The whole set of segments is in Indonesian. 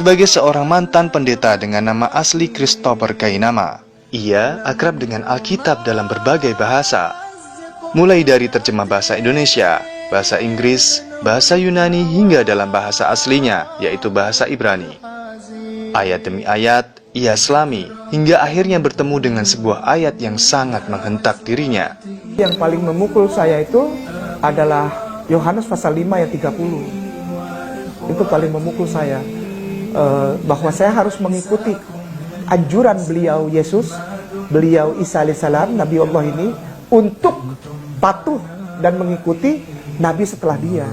sebagai seorang mantan pendeta dengan nama asli Christopher Kainama. Ia akrab dengan Alkitab dalam berbagai bahasa, mulai dari terjemah bahasa Indonesia, bahasa Inggris, bahasa Yunani, hingga dalam bahasa aslinya, yaitu bahasa Ibrani. Ayat demi ayat, ia selami, hingga akhirnya bertemu dengan sebuah ayat yang sangat menghentak dirinya. Yang paling memukul saya itu adalah Yohanes pasal 5 ayat 30. Itu paling memukul saya, bahwa saya harus mengikuti anjuran beliau Yesus, beliau Isa alaihissalam, Nabi Allah ini, untuk patuh dan mengikuti Nabi setelah dia.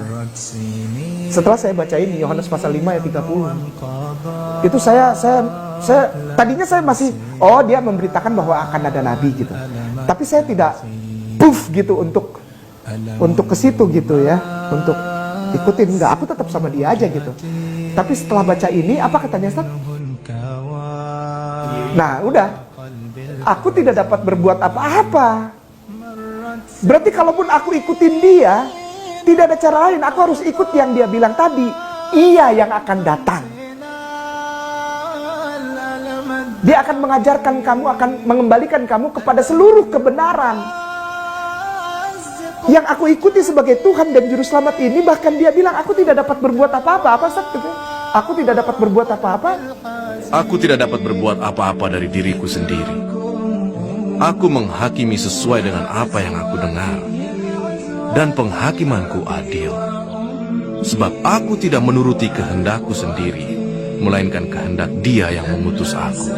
Setelah saya baca ini Yohanes pasal 5 ayat 30, itu saya tadinya saya masih, oh dia memberitakan bahwa akan ada Nabi gitu, tapi saya tidak puff gitu untuk ke situ gitu ya, untuk ikutin, enggak, aku tetap sama dia aja gitu. Tapi setelah baca ini, apa katanya Ustaz? Nah udah, aku tidak dapat berbuat apa-apa. Berarti kalaupun aku ikutin dia, tidak ada cara lain, aku harus ikut yang dia bilang tadi. Ia yang akan datang, dia akan mengajarkan kamu, akan mengembalikan kamu kepada seluruh kebenaran. Yang aku ikuti sebagai Tuhan dan Juru Selamat ini, bahkan dia bilang aku tidak dapat berbuat apa-apa. Apa Ustaz? Aku tidak dapat berbuat apa-apa. Aku tidak dapat berbuat apa-apa dari diriku sendiri. Aku menghakimi sesuai dengan apa yang aku dengar, dan penghakimanku adil. Sebab aku tidak menuruti kehendakku sendiri, melainkan kehendak Dia yang mengutus aku.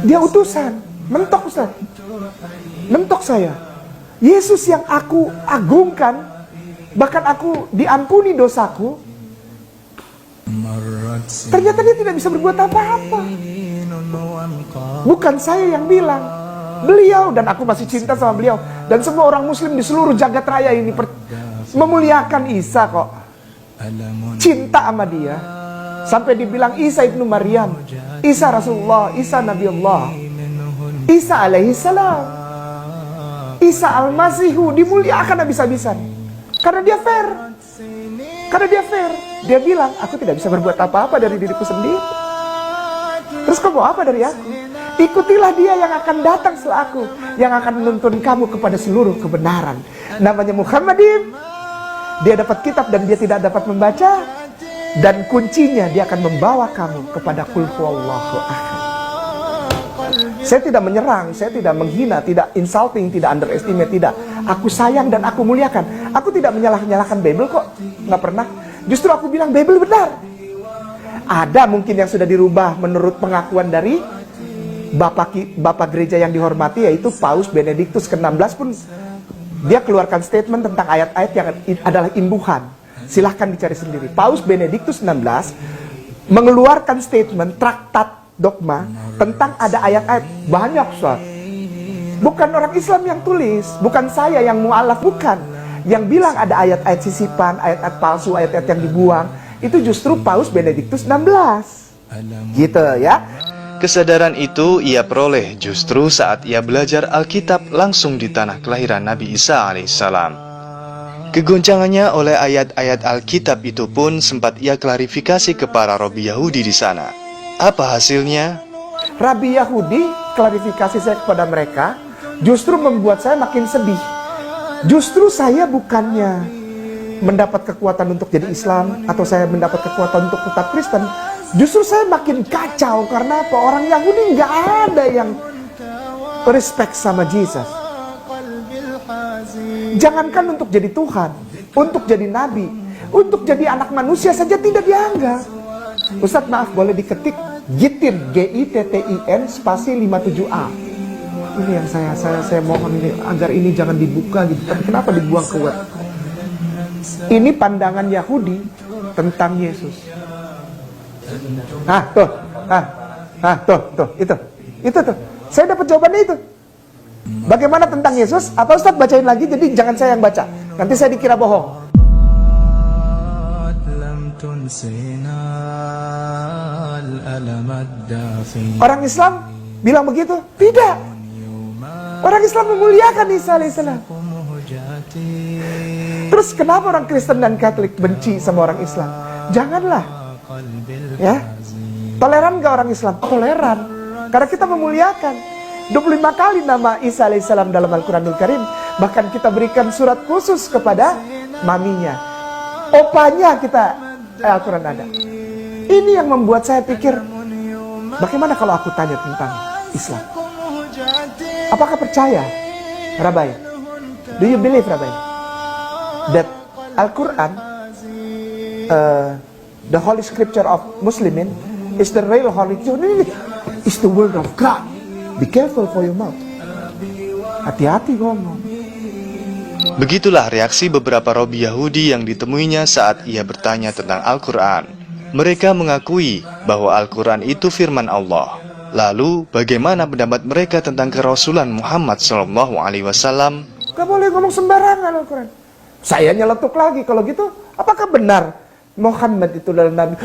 Dia utusan, mentok Ustaz, mentok saya. Yesus yang aku agungkan, bahkan aku diampuni dosaku, ternyata dia tidak bisa berbuat apa-apa. Bukan saya yang bilang, beliau, dan aku masih cinta sama beliau. Dan semua orang muslim di seluruh jagat raya ini memuliakan Isa kok, cinta sama dia. Sampai dibilang Isa ibnu Maryam, Isa Rasulullah, Isa Nabi Allah, Isa alaihissalam, Isa al-Masihu, dimuliakan habis-habisan. Karena dia fair. Karena dia fair. Dia bilang, aku tidak bisa berbuat apa-apa dari diriku sendiri. Terus kamu apa dari aku? Ikutilah dia yang akan datang setelah aku, yang akan menuntun kamu kepada seluruh kebenaran. Namanya Muhammadin. Dia dapat kitab dan dia tidak dapat membaca. Dan kuncinya, dia akan membawa kamu kepada Qul huwallahu ahad. Saya tidak menyerang, saya tidak menghina, tidak insulting, tidak underestimate, tidak. Aku sayang dan aku muliakan. Aku tidak menyalahkan Bible kok, nggak pernah. Justru aku bilang Bible benar. Ada mungkin yang sudah dirubah menurut pengakuan dari Bapak gereja yang dihormati, yaitu Paus Benediktus ke-16 pun dia keluarkan statement tentang ayat-ayat yang adalah imbuhan. Silahkan dicari sendiri. Paus Benediktus 16 mengeluarkan statement traktat dogma tentang ada ayat-ayat banyak, Ustaz. Bukan orang Islam yang tulis, bukan saya yang mu'alaf, bukan. Yang bilang ada ayat-ayat sisipan, ayat-ayat palsu, ayat-ayat yang dibuang, itu justru Paus Benediktus 16. Gitu ya. Kesadaran itu ia peroleh justru saat ia belajar Alkitab langsung di tanah kelahiran Nabi Isa alaihissalam. Kegoncangannya oleh ayat-ayat Alkitab itu pun sempat ia klarifikasi ke para rabi Yahudi di sana. Apa hasilnya? Rabi Yahudi, klarifikasi saya kepada mereka justru membuat saya makin sedih. Justru saya bukannya mendapat kekuatan untuk jadi Islam, atau saya mendapat kekuatan untuk tetap Kristen. Justru saya makin kacau. Karena apa? Orang Yahudi nggak ada yang respect sama Jesus. Jangankan untuk jadi Tuhan, untuk jadi Nabi, untuk jadi anak manusia saja tidak dianggap. Ustadz maaf, boleh diketik Gittin, Gittin spasi 57A. Ini yang saya mohon ini, agar ini jangan dibuka gitu. Tapi kenapa dibuang ke web? Ini pandangan Yahudi tentang Yesus. Itu tuh. Saya dapat jawabannya itu. Bagaimana tentang Yesus? Apa Ustadz bacain lagi? Jadi jangan saya yang baca. Nanti saya dikira bohong. Orang Islam bilang begitu? Tidak. Orang Islam memuliakan Isa alaihissalam. Terus kenapa orang Kristen dan Katolik benci sama orang Islam? Janganlah. Ya, toleran gak orang Islam? Toleran, karena kita memuliakan. 25 kali nama Isa alaihissalam dalam Al-Quranul Karim. Bahkan kita berikan surat khusus kepada maminya, opanya kita, Al-Quran ada. Ini yang membuat saya pikir, bagaimana kalau aku tanya tentang Islam? Apakah percaya, Rabai? Do you believe, Rabai, that Al-Quran, the holy scripture of Muslimin, is the real holy scripture, is the word of God? Be careful for your mouth. Hati-hati ngomong. Begitulah reaksi beberapa Robi Yahudi yang ditemuinya saat ia bertanya tentang Al-Quran. Mereka mengakui bahwa Al-Quran itu firman Allah. Lalu, bagaimana pendapat mereka tentang kerasulan Muhammad SAW? Gak boleh ngomong sembarangan Al-Quran. Saya nyeletuk lagi, kalau gitu, apakah benar Muhammad itu adalah Nabi?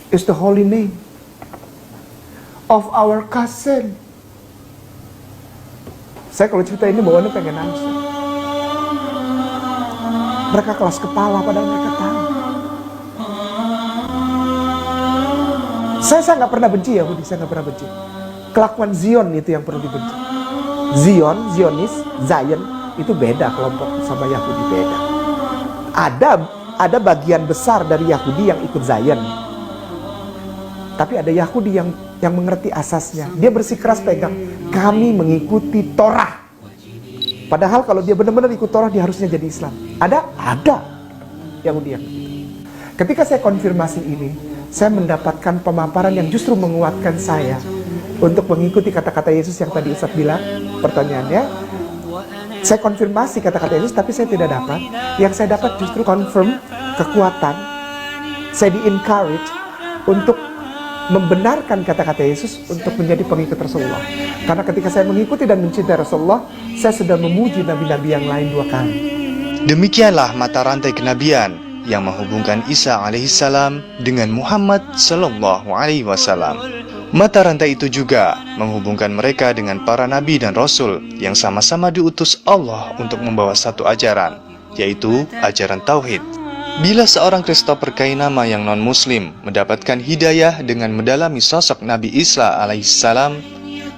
Is the holy name of our cousin. Saya kalau cerita ini bawaannya pengen nangis. Mereka kelas kepala padahal mereka tahu. Saya nggak pernah benci Yahudi, saya nggak pernah benci. Kelakuan Zion itu yang perlu dibenci. Zionis, Zion itu beda kelompok sama Yahudi, beda. Ada bagian besar dari Yahudi yang ikut Zion. Tapi ada Yahudi yang mengerti asasnya. Dia bersikeras pegang, kami mengikuti Torah. Padahal kalau dia benar-benar ikut Torah, dia harusnya jadi Islam. Ada Yahudi yang begitu. Ketika saya konfirmasi ini, saya mendapatkan pemaparan yang justru menguatkan saya untuk mengikuti kata-kata Yesus yang tadi Ustaz bilang. Pertanyaannya, saya konfirmasi kata-kata Yesus, tapi saya tidak dapat. Yang saya dapat justru confirm kekuatan. Saya di-encourage untuk membenarkan kata-kata Yesus untuk menjadi pengikut Rasulullah. Karena ketika saya mengikuti dan mencintai Rasulullah, saya sudah memuji nabi-nabi yang lain 2 kali. Demikianlah mata rantai kenabian yang menghubungkan Isa alaihissalam dengan Muhammad sallallahu alaihi wasallam. Mata rantai itu juga menghubungkan mereka dengan para nabi dan rasul yang sama-sama diutus Allah untuk membawa satu ajaran, yaitu ajaran tauhid. Bila seorang Christopher Kainama yang non-muslim mendapatkan hidayah dengan mendalami sosok Nabi Isa alaihissalam,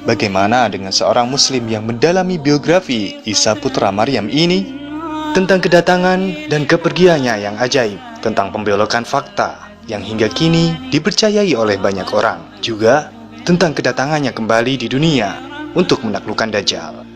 bagaimana dengan seorang muslim yang mendalami biografi Isa putra Maryam ini? Tentang kedatangan dan kepergiannya yang ajaib, tentang pembelokan fakta yang hingga kini dipercayai oleh banyak orang, juga tentang kedatangannya kembali di dunia untuk menaklukkan Dajjal.